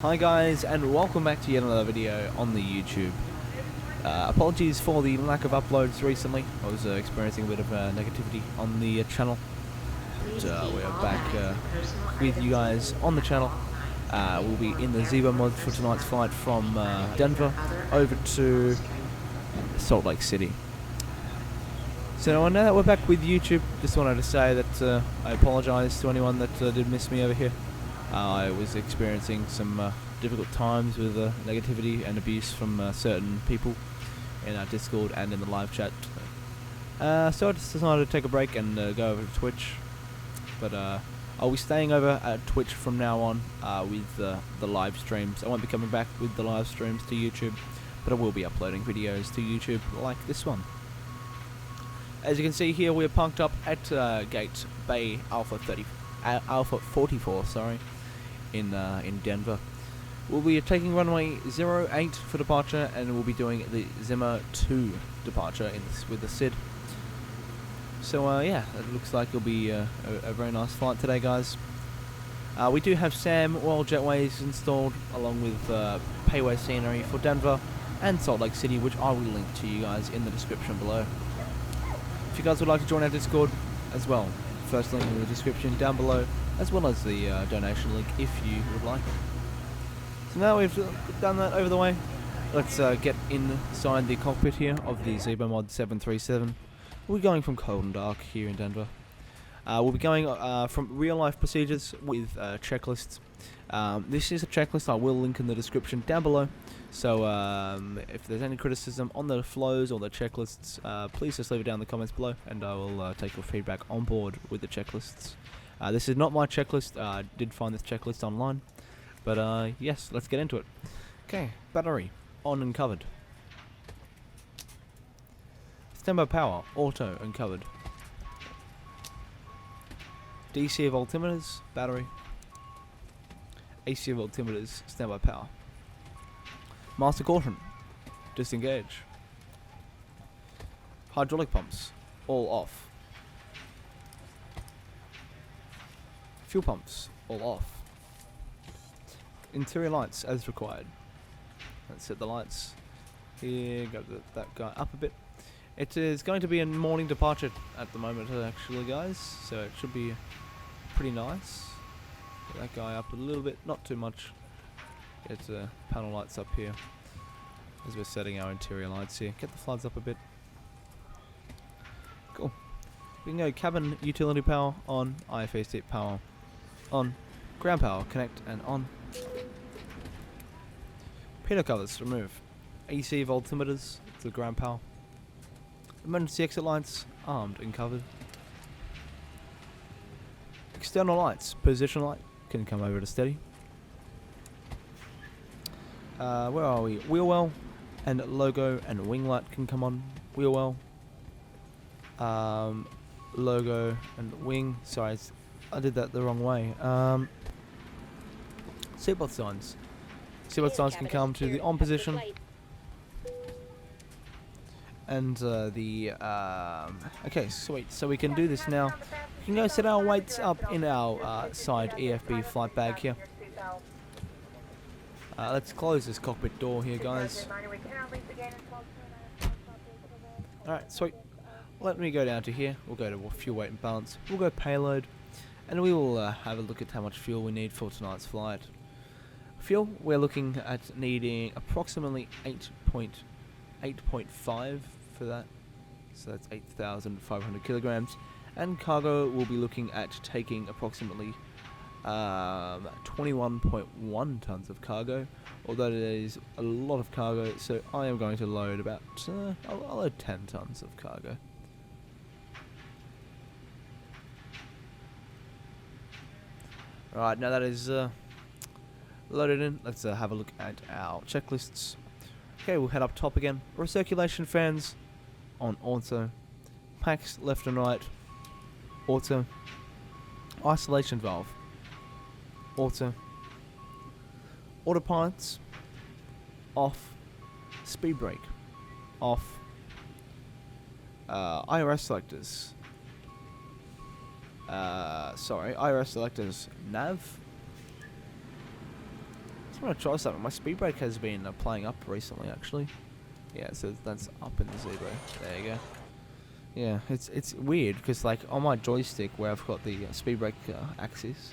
Hi guys, and welcome back to yet another video on the YouTube. Apologies for the lack of uploads recently. I was experiencing a bit of negativity on the channel. But we're back with you guys on the channel. We'll be in the Zibo mod for tonight's flight from Denver over to Salt Lake City. So now that we're back with YouTube, just wanted to say that I apologise to anyone that did miss me over here. I was experiencing some difficult times with negativity and abuse from certain people in our Discord and in the live chat. So I just decided to take a break and go over to Twitch. But I'll be staying over at Twitch from now on with the live streams. I won't be coming back with the live streams to YouTube, but I will be uploading videos to YouTube like this one. As you can see here, we're parked up at Gate Bay Alpha 44, sorry, in Denver. We'll be taking runway 08 for departure, and we'll be doing the Zimmer 2 departure with the SID. So yeah, it looks like it'll be a very nice flight today, guys. We do have SAM oil jetways installed, along with payway scenery for Denver and Salt Lake City, which I will link to you guys in the description below. If you guys would like to join our Discord as well, first link in the description down below, as well as the donation link if you would like. So now we've done that over the way, let's get inside the cockpit here of the Zibo Mod 737. We'll be going from cold and dark here in Denver. We'll be going from real life procedures with checklists. This is a checklist I will link in the description down below. So if there's any criticism on the flows or the checklists, please just leave it down in the comments below, and I will take your feedback on board with the checklists. This is not my checklist. I did find this checklist online. But yes, let's get into it. Okay, battery on and covered. Standby power, auto and covered. DC of altimeters, battery. AC of altimeters, standby power. Master caution, disengage. Hydraulic pumps, all off. Fuel pumps, all off. Interior lights as required. Let's set the lights here, go that guy up a bit. It is going to be a morning departure at the moment actually, guys, so it should be pretty nice. Get that guy up a little bit, not too much. Get panel lights up here as we're setting our interior lights here. Get the floods up a bit. Cool. We can go cabin utility power on, IFA seat power on, ground power connect and on. Pitot covers remove. AC of altimeters to ground power. Emergency exit lights armed and covered. External lights, position light can come over to steady. Where are we? Wheel well and logo and wing light can come on. Wheel well. Logo and wing. Sorry, I did that the wrong way. Seatbelt signs. Seatbelt signs can come to the on position. And okay, sweet. So we can do this now. We can go set our weights up in our side EFB flight bag here. Let's close this cockpit door here, guys. Alright, sweet. Let me go down to here. We'll go to fuel weight and balance. We'll go payload. And we will have a look at how much fuel we need for tonight's flight. Fuel, we're looking at needing approximately 8.5 for that. So that's 8,500 kilograms. And cargo, we'll be looking at taking approximately 21.1 tons of cargo. Although it is a lot of cargo, so I am going to load about, I'll load 10 tons of cargo. Alright, now that is loaded in, let's have a look at our checklists. Okay, we'll head up top again. Recirculation fans on auto. Packs left and right, auto. Isolation valve, auto. Autopilots, off. Speed brake, off. IRS selectors. IRS selectors nav. I'm gonna try something. My speed brake has been playing up recently, actually. Yeah, so that's up in the Zibo. There you go. Yeah, it's weird because like on my joystick where I've got the speed brake axis,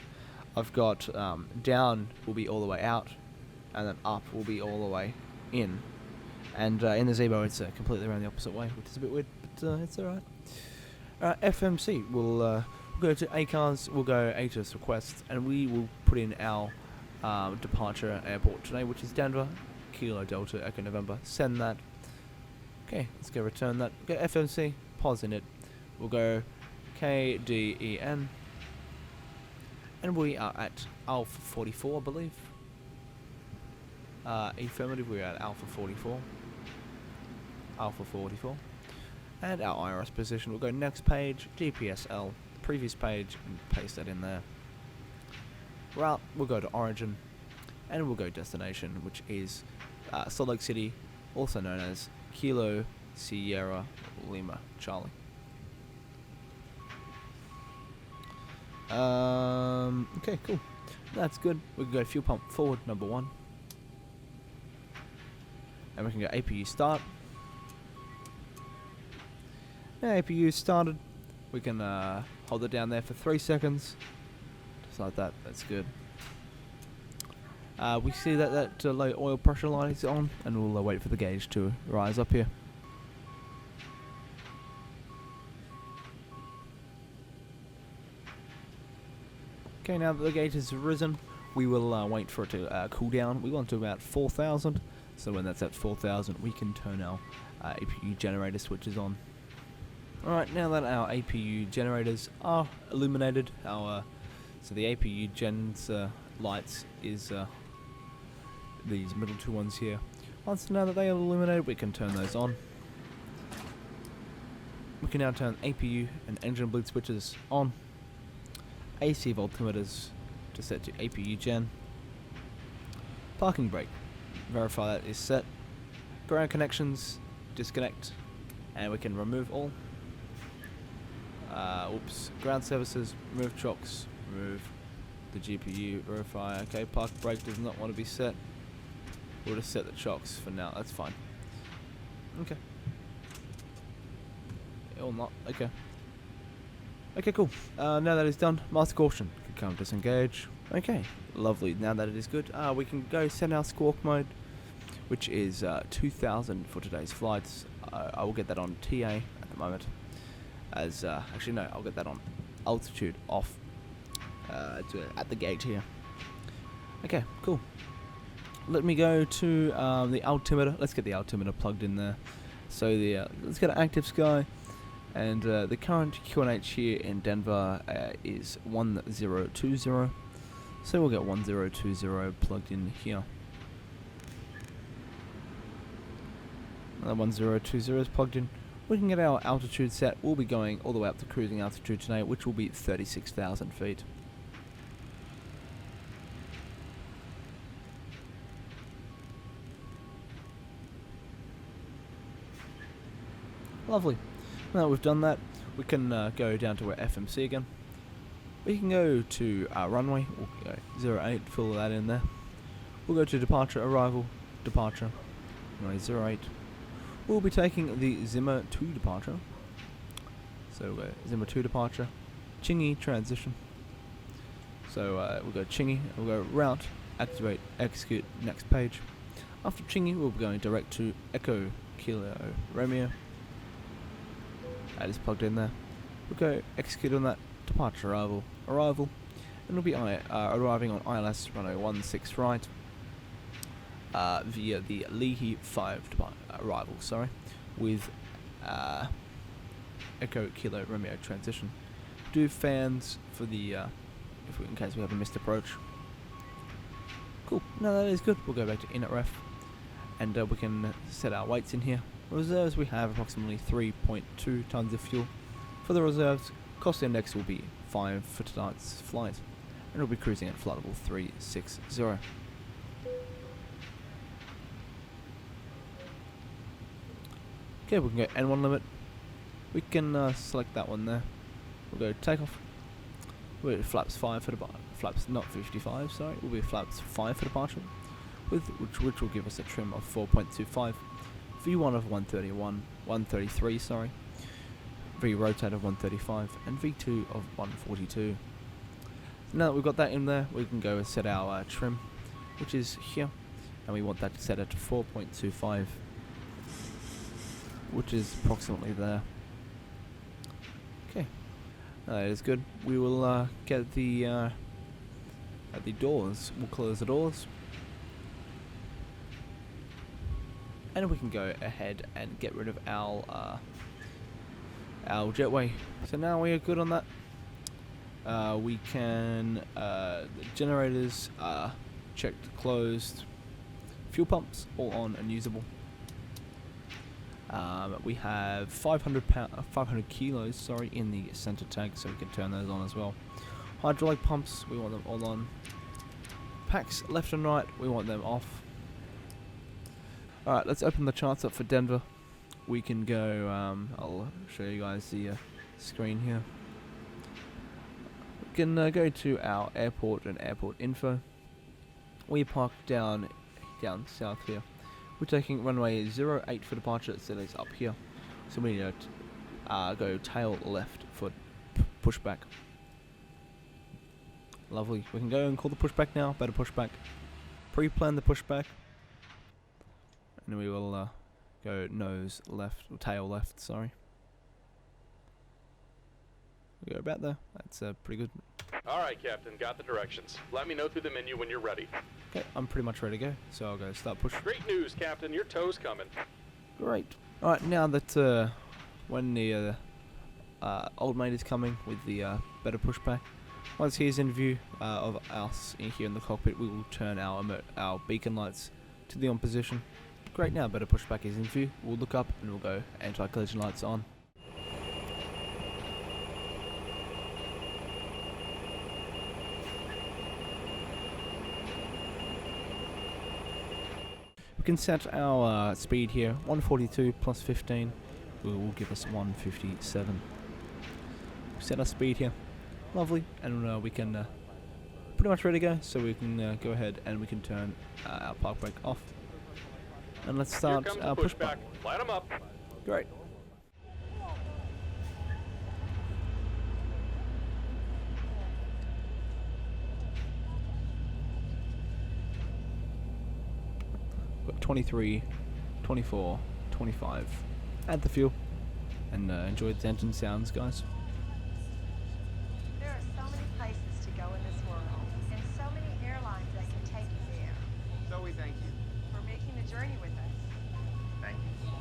I've got down will be all the way out, and then up will be all the way in. And in the Zibo, it's completely around the opposite way, which is a bit weird, but it's alright. FMC, we'll go to ACARS, we'll go ATIS requests, and we will put in our departure airport today, which is Denver, Kilo Delta Echo November. Send that. Okay, let's go return that. Go FMC, pause in it. We'll go KDEN, and we are at Alpha 44, I believe. Affirmative, we're at Alpha 44. Alpha 44. And our IRS position, we'll go next page, GPSL, previous page, and paste that in there. Route, we'll go to origin, and we'll go destination, which is Salt Lake City, also known as Kilo Sierra Lima Charlie. Okay, cool. That's good. We can go fuel pump forward, number 1. And we can go APU start. Now APU started. We can hold it down there for 3 seconds. Just like that. That's good. We see that low oil pressure light is on, and we'll wait for the gauge to rise up here. Okay, now that the gauge has risen, we will wait for it to cool down. We want to about 4,000, so when that's at 4,000, we can turn our APU generator switches on. Alright, now that our APU generators are illuminated, so the APU gens lights is these middle 2 ones here. Once now that they are illuminated, we can turn those on. We can now turn APU and engine bleed switches on. AC voltmeters to set to APU gen. Parking brake, verify that is set. Ground connections, disconnect, and we can remove all. Ground services, remove chocks, remove the GPU, verify. Okay, park brake does not want to be set. We'll just set the chocks for now, that's fine. Okay. Or not, okay. Okay, cool. Now that it's done, master caution. Can come disengage. Okay, lovely. Now that it is good, we can go set our squawk mode, which is 2,000 for today's flights. I will get that on TA at the moment. Actually no, I'll get that on altitude off at the gate here. Okay, cool. Let me go to the altimeter. Let's get the altimeter plugged in there. So let's get an active sky, and the current QNH here in Denver is 1020. So we'll get 1020 plugged in here. Now 1020 is plugged in. We can get our altitude set. We'll be going all the way up to cruising altitude today, which will be 36,000 feet. Lovely. Now that we've done that, we can go down to our FMC again. We can go to our runway. We'll go 08, fill that in there. We'll go to departure, arrival, departure, runway 08. We'll be taking the Zimmer 2 departure. So Zimmer 2 departure, Chingy transition. So we'll go Chingy, we'll go route, activate, execute, next page. After Chingy, we'll be going direct to Echo Kilo Romeo. That is plugged in there. We'll go execute on that, departure, arrival, and we'll be arriving on ILS runway 16 right via the Leahy 5 arrival, with Echo Kilo Romeo transition. Do fans for the in case we have a missed approach. Cool. Now that is good. We'll go back to init ref, and we can set our weights in here. Reserves, we have approximately 3.2 tons of fuel. For the reserves, cost index will be 5 for tonight's flight, and we'll be cruising at flight level 360. Okay, we can go N1 limit. We can select that one there. We'll go takeoff. We'll go flaps 5 for departure. Flaps not 55, sorry. We'll be flaps 5 for departure. which will give us a trim of 4.25, V1 of 133, sorry, V rotate of 135, and V2 of 142. Now that we've got that in there, we can go and set our trim, which is here, and we want that to set it to 4.25, which is approximately there. Okay, that is good. We will get the doors. We'll close the doors, and we can go ahead and get rid of our jetway. So now we are good on that. We can the generators checked, closed, fuel pumps all on and usable. We have 500 kilos, sorry, in the center tank, so we can turn those on as well. Hydraulic pumps, we want them all on. Packs left and right, we want them off. Alright, let's open the charts up for Denver. We can go, I'll show you guys the screen here. We can go to our airport and airport info. We park down south here. We're taking runway 08 for departure, so it's up here. So we need to go tail left for pushback. Lovely. We can go and call the pushback now. Better pushback. Pre-plan the pushback, and we will go nose left, or tail left. Sorry. We go about there. That's pretty good. All right, Captain. Got the directions. Let me know through the menu when you're ready. Okay, I'm pretty much ready to go. So I'll go start push. Great news, Captain. Your tow's coming. Great. All right, now that when the old mate is coming with the better pushback. Once he's in view of us here in the cockpit, we will turn our beacon lights to the on position. Great, now better pushback is in view. We'll look up and we'll go anti-collision lights on. We can set our speed here, 142 plus 15 will give us 157. Set our speed here. Lovely, and we can pretty much ready to go, so we can go ahead and we can turn our park brake off. And let's start our pushback. Light them up. Great. Got 23, 24, 25. Add the fuel, and enjoy the engine sounds, guys. Journey with us. Thank you.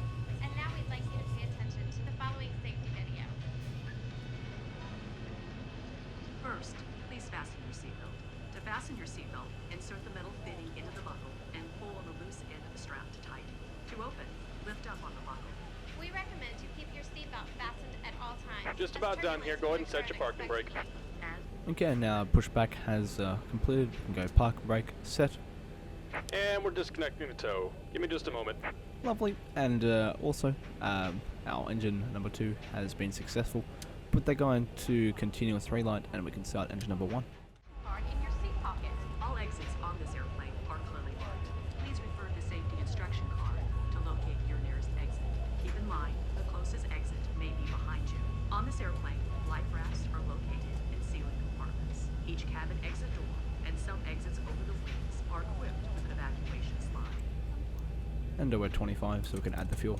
And now we'd like you to pay attention to the following safety video. First, please fasten your seatbelt. To fasten your seatbelt, insert the metal fitting into the buckle and pull on the loose end of the strap to tighten. To open, lift up on the buckle. We recommend you keep your seatbelt fastened at all times. Just about done here. Go ahead and set your parking brake. Okay, now pushback has completed. We can go park brake set. And we're disconnecting the tow. Give me just a moment. Lovely. And also, our engine number 2 has been successful. Put that guy into continuous relight, and we can start engine number 1. Card in your seat pocket. All exits on this airplane are clearly marked. Please refer to the safety instruction card to locate your nearest exit. Keep in mind, the closest exit may be behind you. On this airplane, life rafts are located in ceiling compartments. Each cabin exit door and some exits over the wings are equipped with an evacuation slide. And we're 25, so we can add the fuel.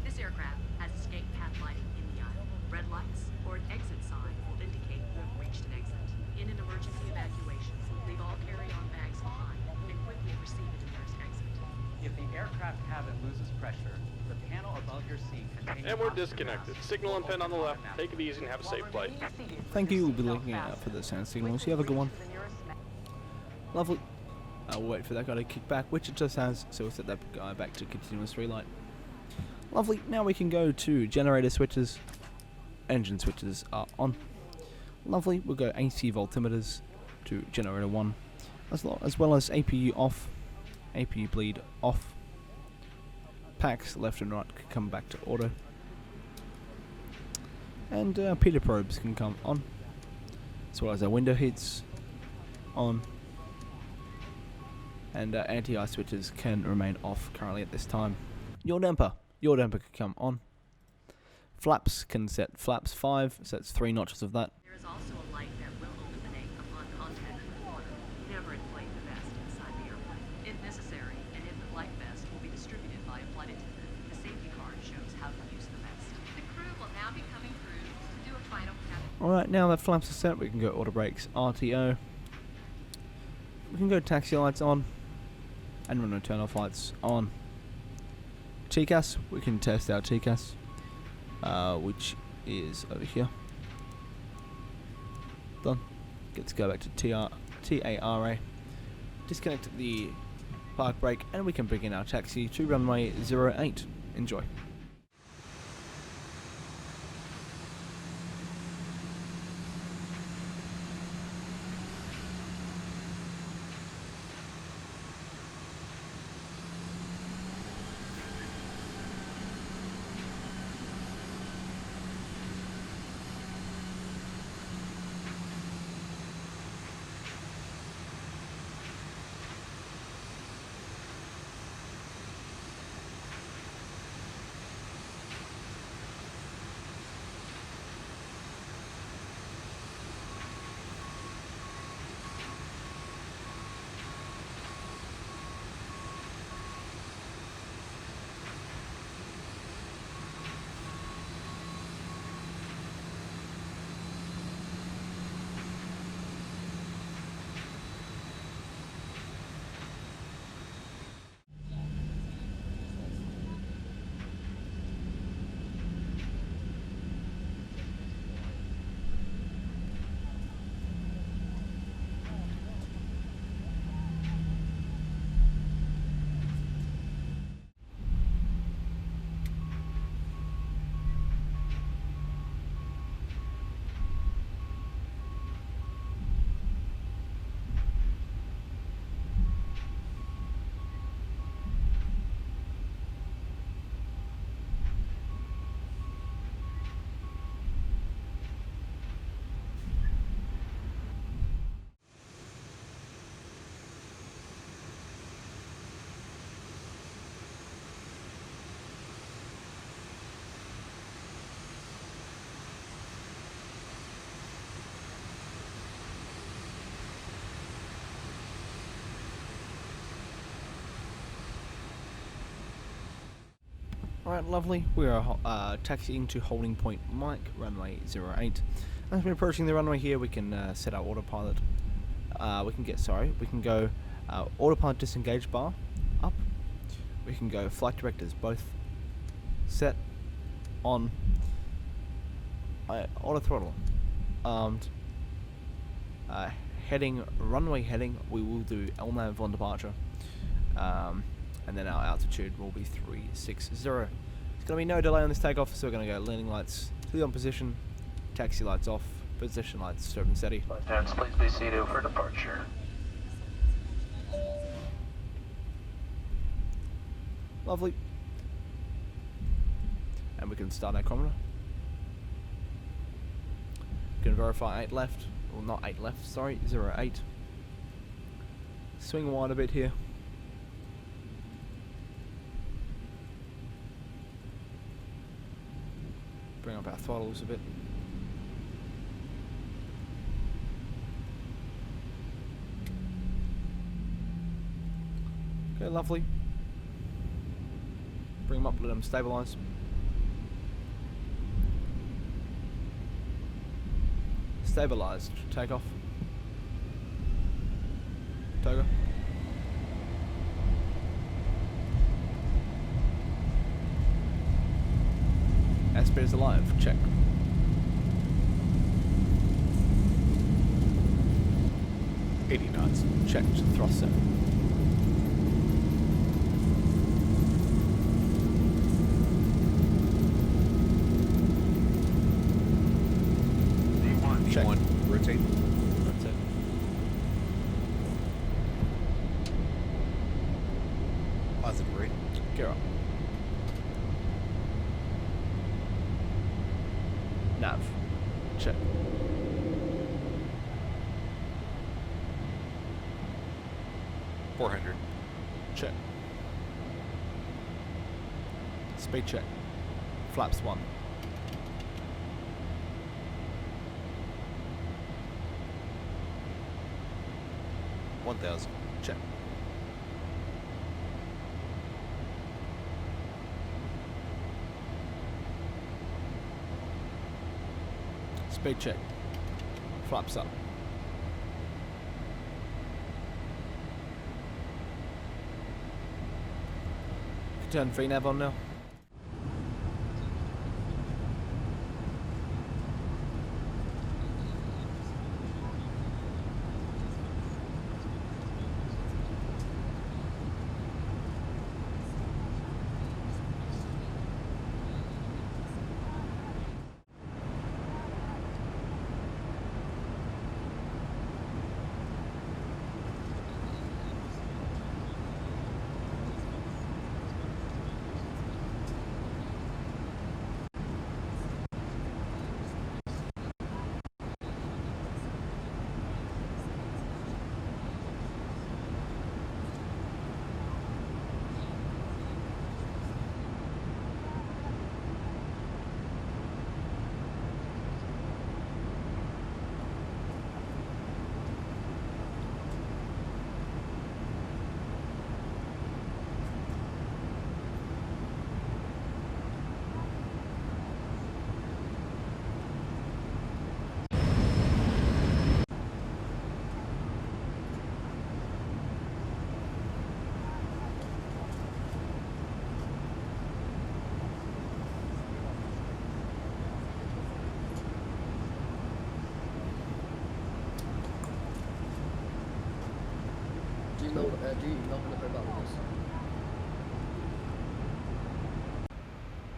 This aircraft has escape path lighting in the aisle. Red lights or an exit sign will indicate you have reached an exit. In an emergency evacuation, leave all carry-on bags behind and quickly proceed to the nearest exit. If the aircraft cabin loses pressure, the panel above your seat contains... And we're disconnected. Signal and pin on the left. Take it easy and have a safe flight. Thank you. We'll be looking out for the sound signals. You have a good one. Lovely. We'll wait for that guy to kick back, which it just has, so we'll set that guy back to continuous relight. Lovely. Now we can go to generator switches. Engine switches are on. Lovely. We'll go AC voltimeters to generator 1, as well as APU off, APU bleed off. Packs left and right can come back to auto. And Peter probes can come on, as well as our window heats on. and anti-ice switches can remain off currently at this time. Your damper can come on. Flaps can set flaps 5, sets 3 notches of that. There is also a light that will illuminate upon contact with water. Never inflate the vest inside the airplane. If necessary, an infant life vest will be distributed by a flight attendant. The safety card shows how to use the vest. The crew will now be coming through to do a final cabin. Alright, now that flaps are set, we can go auto brakes, RTO. We can go taxi lights on, and runway turn off lights on. TCAS, we can test our TCAS, which is over here. Done. Get to go back to TARA. Disconnect the park brake, and we can begin our taxi to runway 08. Enjoy. Alright, lovely. We are taxiing to holding point Mike, runway 08. As we're approaching the runway here, we can set our autopilot. We can go autopilot disengage bar up. We can go flight directors both set on auto throttle. Runway heading, we will do LNAV on departure. And then our altitude will be 360. There's going to be no delay on this takeoff, so we're going to go landing lights to the on position, taxi lights off, position lights serve and steady. Lieutenants, please be seated for departure. Lovely. And we can start our chronometer. We can verify 8 left, well not 8 left, sorry, 08. Swing wide a bit here. Bring up our throttles a bit. Okay, lovely. Bring them up, let them stabilise. Stabilised. Take off. Toga. Airspeed is alive. Check. $80 knots. Checked. Thrust set. Check. D1, rotate. That's it. Positive rate. Gear up. Nav. Check. $400. check. Speed check. Flaps 1. $1,000. Check. Speed check. Flaps up. Turn VNav on now.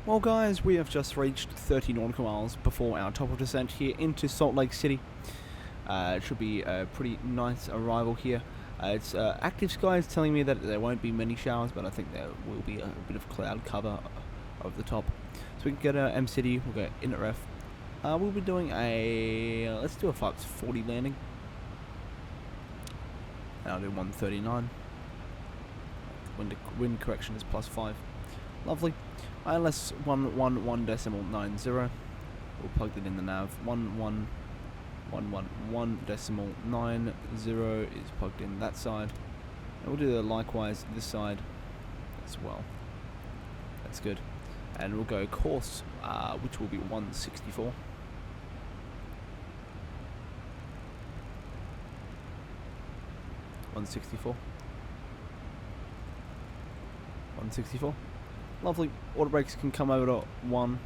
Well guys, we have just reached 30 nautical miles before our top of descent here into Salt Lake City. It should be a pretty nice arrival here. It's active skies telling me that there won't be many showers, but I think there will be a bit of cloud cover over the top. So we can get M City, we'll go in at ref. We'll be doing a, let's do a flight 40 landing. And I'll do 139. Wind correction is +5. Lovely. ILS 111.90. We'll plug that in the nav. 111.90 is plugged in that side. And we'll do the likewise this side as well. That's good. And we'll go course, which will be 164. Lovely. Auto brakes can come over to 1,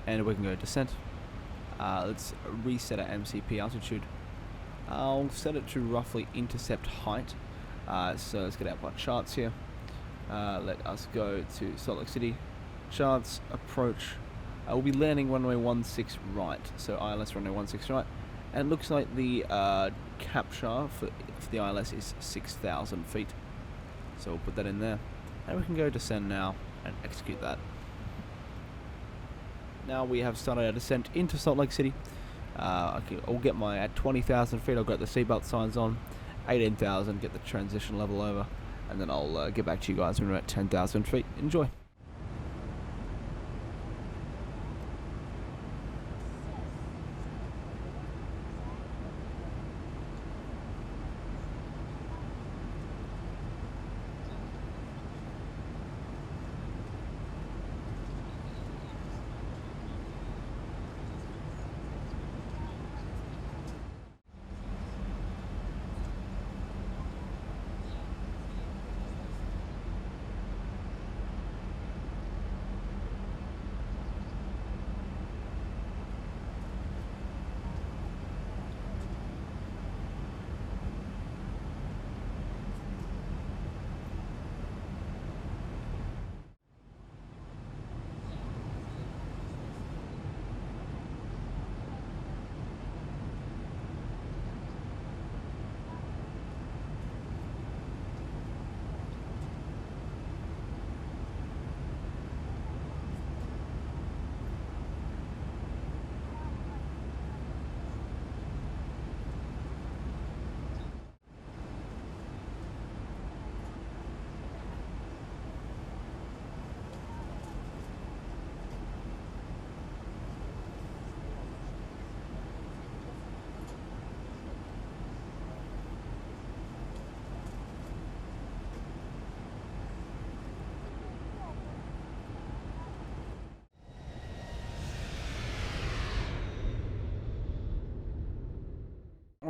and we can go descent. Let's reset our MCP altitude. I'll set it to roughly intercept height. So let's get out our charts here. Let us go to Salt Lake City. Charts, approach. We'll be landing runway 16 right. So ILS runway 16 right. And it looks like the capture for the ILS is 6,000 feet. So we'll put that in there. And we can go descend now and execute that. Now we have started our descent into Salt Lake City. I'll get my, at 20,000 feet, I'll get the seatbelt signs on. 18,000, get the transition level over. And then I'll get back to you guys when we're at 10,000 feet. Enjoy.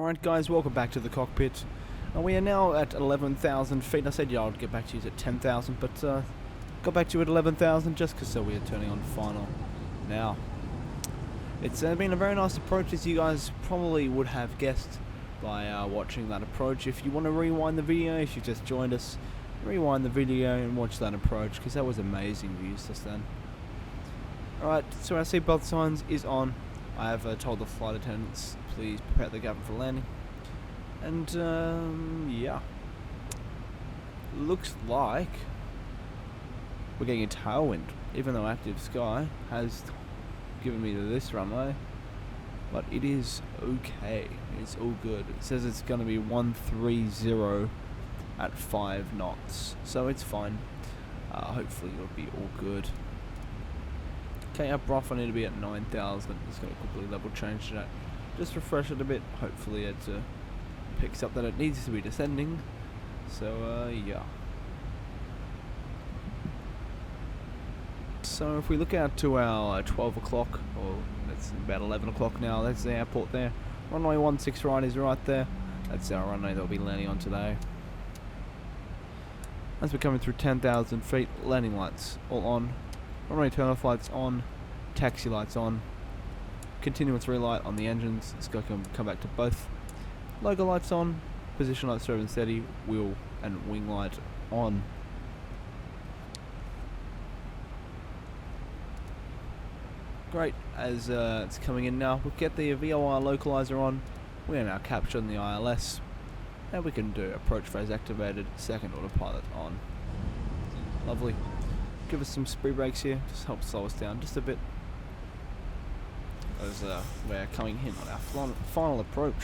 Alright guys, welcome back to the cockpit. We are now at 11,000 feet. I said I'd get back to you at 10,000, but got back to you at 11,000 just because we are turning on final now. It's been a very nice approach, as you guys probably would have guessed by watching that approach. If you want to rewind the video, if you just joined us, rewind the video and watch that approach, because that was amazing views just then. Alright, so our seatbelt signs is on. I have told the flight attendants, please prepare the cabin for landing. And yeah, looks like we're getting a tailwind, even though active sky has given me to this runway, but it is okay, it's all good. It says it's going to be 130 at 5 knots, so it's fine. Hopefully it'll be all good. Okay, up rough I need to be at 9,000. Just going to quickly level change that, just refresh it a bit. Hopefully it picks up that it needs to be descending. So yeah. So if we look out to our 12 o'clock, or it's about 11 o'clock now, that's the airport there. Runway 16 right is right there. That's our runway that we'll be landing on today. As we're coming through 10,000 feet, landing lights all on. Runway turn-off lights on. Taxi lights on. Continuous relight on the engines. It's going to come back to both. Logo lights on. Position lights serve and steady. Wheel and wing light on. Great, as it's coming in now, we'll get the VOR localizer on. We are now captured on the ILS. And we can do approach phase activated, second autopilot on. Lovely. Give us some speed brakes here, just help slow us down just a bit. As we're coming in on our final approach.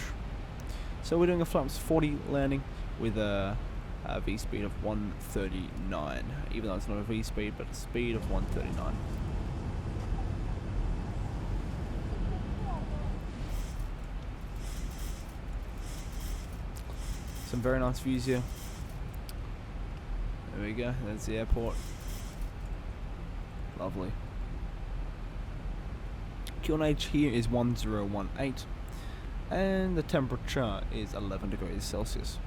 So we're doing a flaps 40 landing with a V speed of 139. Even though it's not a V speed, but a speed of 139. Some very nice views here. There we go, there's the airport. Lovely. QNH here is 1018 and the temperature is 11 degrees Celsius.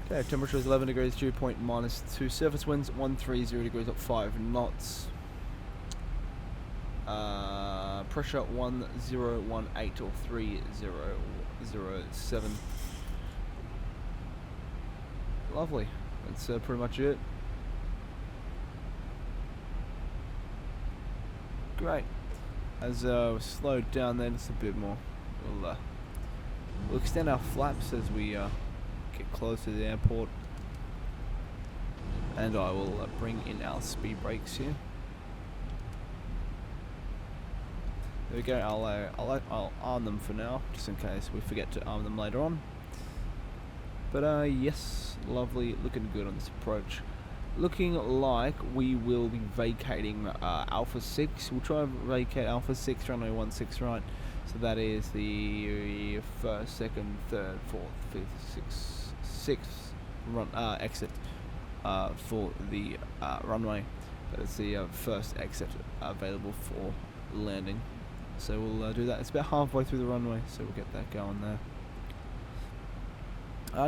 Okay, temperature is 11 degrees, dew point -2, surface winds 130 degrees at 5 knots. Pressure 1018 or 3007. Lovely. That's pretty much it. Great. As we slowed down there just a bit more, we'll extend our flaps as we get close to the airport, and I will bring in our speed brakes here. There we go. I'll arm them for now, just in case we forget to arm them later on. But yes, lovely, looking good on this approach. Looking like we will be vacating Alpha 6. We'll try and vacate Alpha 6, runway 16 right. So that is the first, second, third, fourth, fifth, sixth run exit for the runway. That is the first exit available for landing. So we'll do that. It's about halfway through the runway, so we'll get that going there.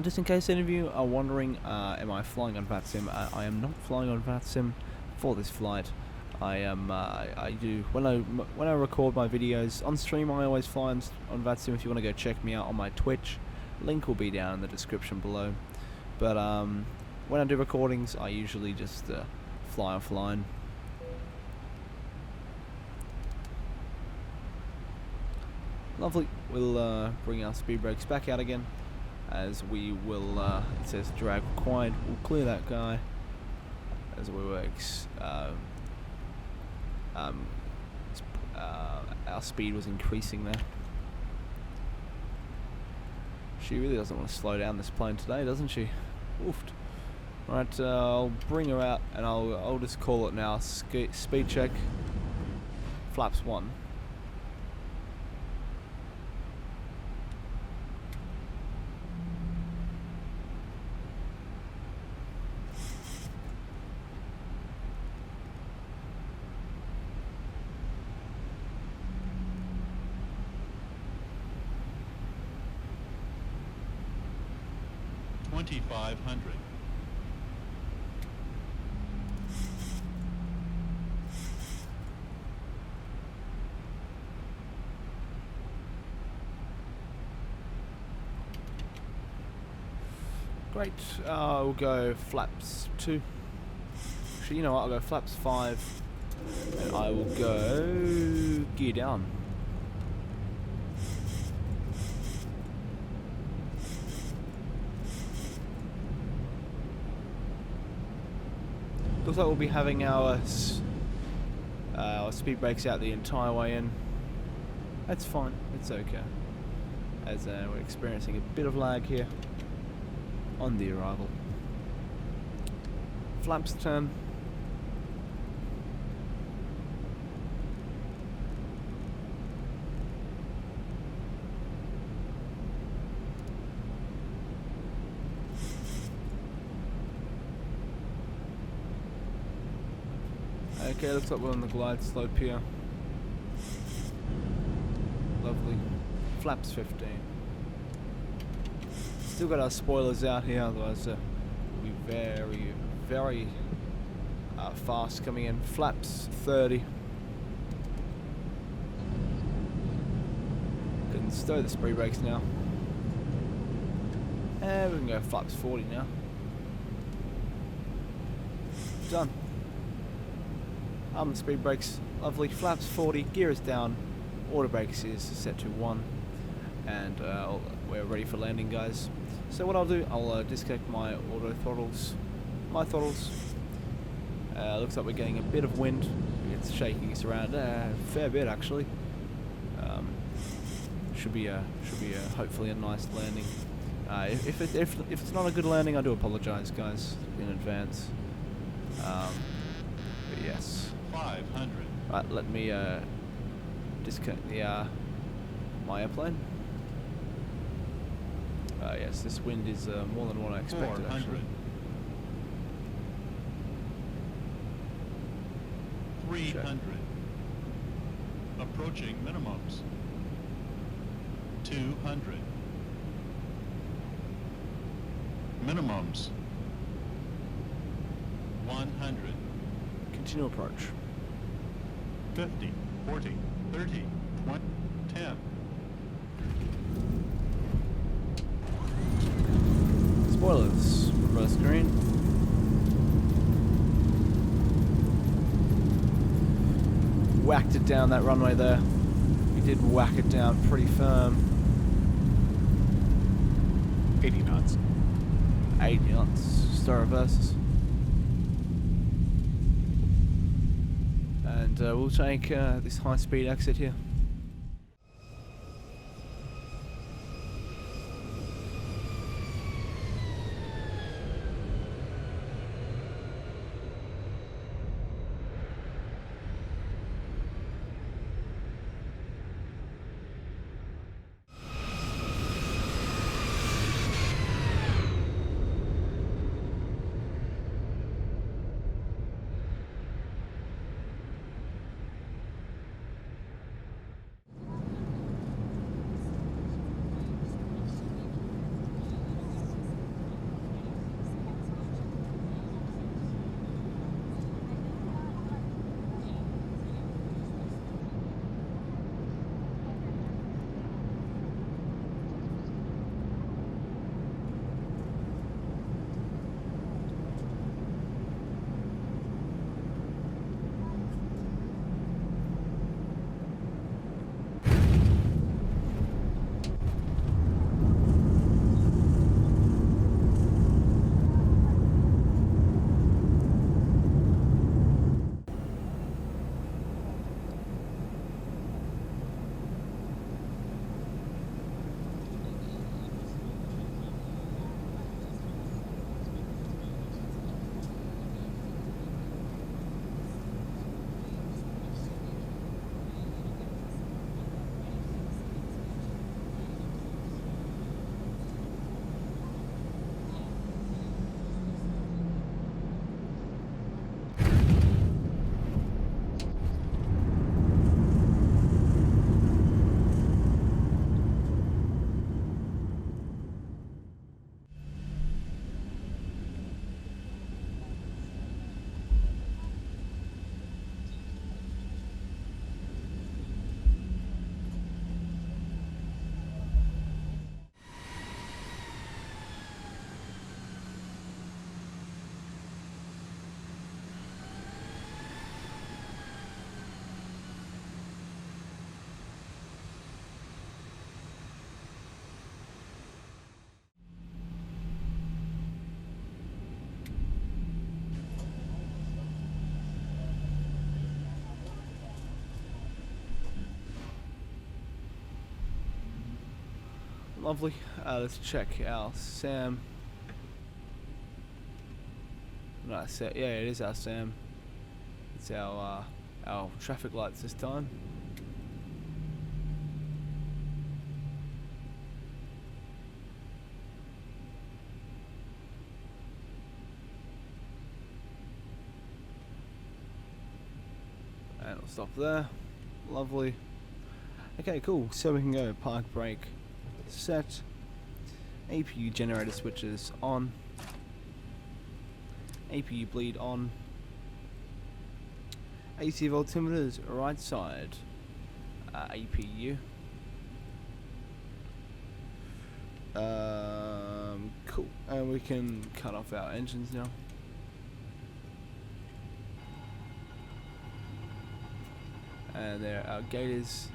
Just in case any of you are wondering, am I flying on VATSIM? I am not flying on VATSIM for this flight. I am. I do when I record my videos on stream. I always fly on VATSIM. If you want to go check me out on my Twitch, link will be down in the description below. But when I do recordings, I usually just fly offline. Lovely. We'll bring our speed brakes back out again, as we will, it says drag required. We'll clear that guy as we work. Our speed was increasing there. She really doesn't want to slow down this plane today, doesn't she? Oofed. Right, I'll bring her out and I'll just call it now. Speed check. Flaps 1. 2500. Great. We'll go flaps 2. Actually, you know what? I'll go flaps 5. And I will go gear down. Looks like we'll be having our speed brakes out the entire way in. That's fine. It's okay. As we're experiencing a bit of lag here on the arrival. Flaps turn. Okay, looks like we're on the glide slope here. Lovely. Flaps 15. Still got our spoilers out here, otherwise we'll be very, very fast coming in. Flaps 30. Can stow the speed brakes now. And we can go flaps 40 now. Done. The speed brakes, lovely. Flaps 40, gear is down, auto brakes is set to 1, and we're ready for landing, guys. So what I'll do, I'll disconnect my auto throttles, looks like we're getting a bit of wind. It's shaking us around a fair bit, actually. Should be hopefully a nice landing. If it's not a good landing, I do apologise, guys, in advance. But yes. 500. Right, let me disconnect the my airplane. Yes, this wind is more than what I expected, 400. actually. 300. Approaching minimums. 200. Minimums. 100. Continue approach. 50, 40, 30, 20, 10. Spoilers. Reverse green. Whacked it down that runway there. We did whack it down pretty firm. 80 knots. 80 knots. Star reverses. And we'll take this high-speed exit here. lovely. Let's check our SAM. No, yeah, it is our SAM. It's our traffic lights this time. And we'll stop there. Lovely. Okay, cool. So we can go park brake set. APU generator switches on. APU bleed on. AC voltimeters right side. APU. Cool. And we can cut off our engines now. And there, our gate is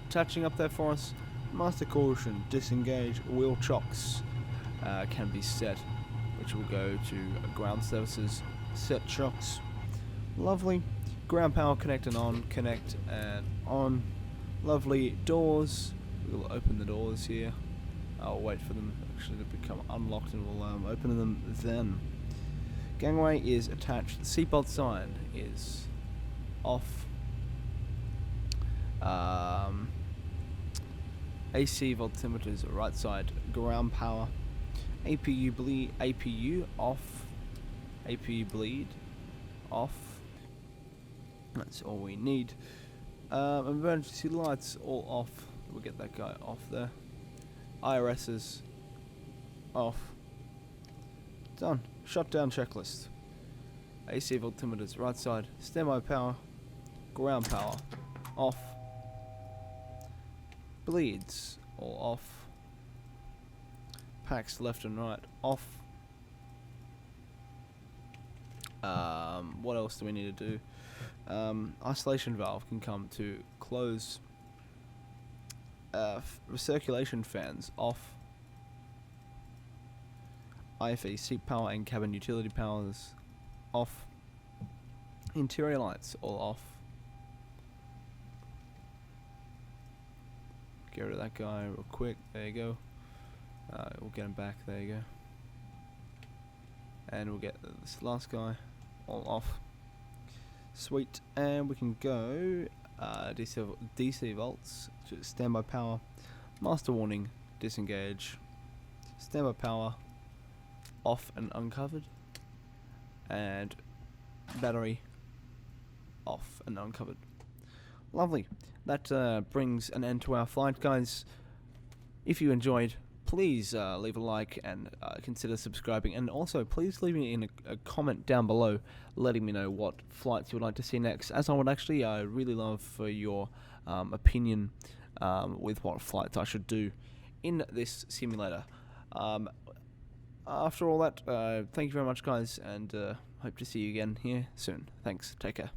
touching up there for us. Master caution, disengage, wheel chocks can be set, which will go to ground services, set chocks. Lovely. Ground power connect and on, connect and on. Lovely. Doors. We'll open the doors here. I'll wait for them actually to become unlocked and we'll open them then. Gangway is attached. The seatbelt sign is off. AC voltimeters right side, ground power, APU bleed, APU off, APU bleed off. That's all we need. Emergency lights all off. We'll get that guy off there. IRSs off. Done. Shutdown checklist. AC voltimeters right side, standby power, ground power off. Bleeds all off. Packs left and right off. What else do we need to do? Isolation valve can come to close. Recirculation fans off. IFE seat power and cabin utility powers off. Interior lights all off. Get rid of that guy real quick. There you go. We'll get him back. There you go. And we'll get this last guy all off. Sweet. And we can go DC volts to standby power. Master warning. Disengage. Standby power off and uncovered. And battery off and uncovered. Lovely. That brings an end to our flight, guys. If you enjoyed, please leave a like and consider subscribing. And also, please leave me in a comment down below letting me know what flights you would like to see next. As I would actually really love for your opinion with what flights I should do in this simulator. After all that, thank you very much, guys, and hope to see you again here soon. Thanks. Take care.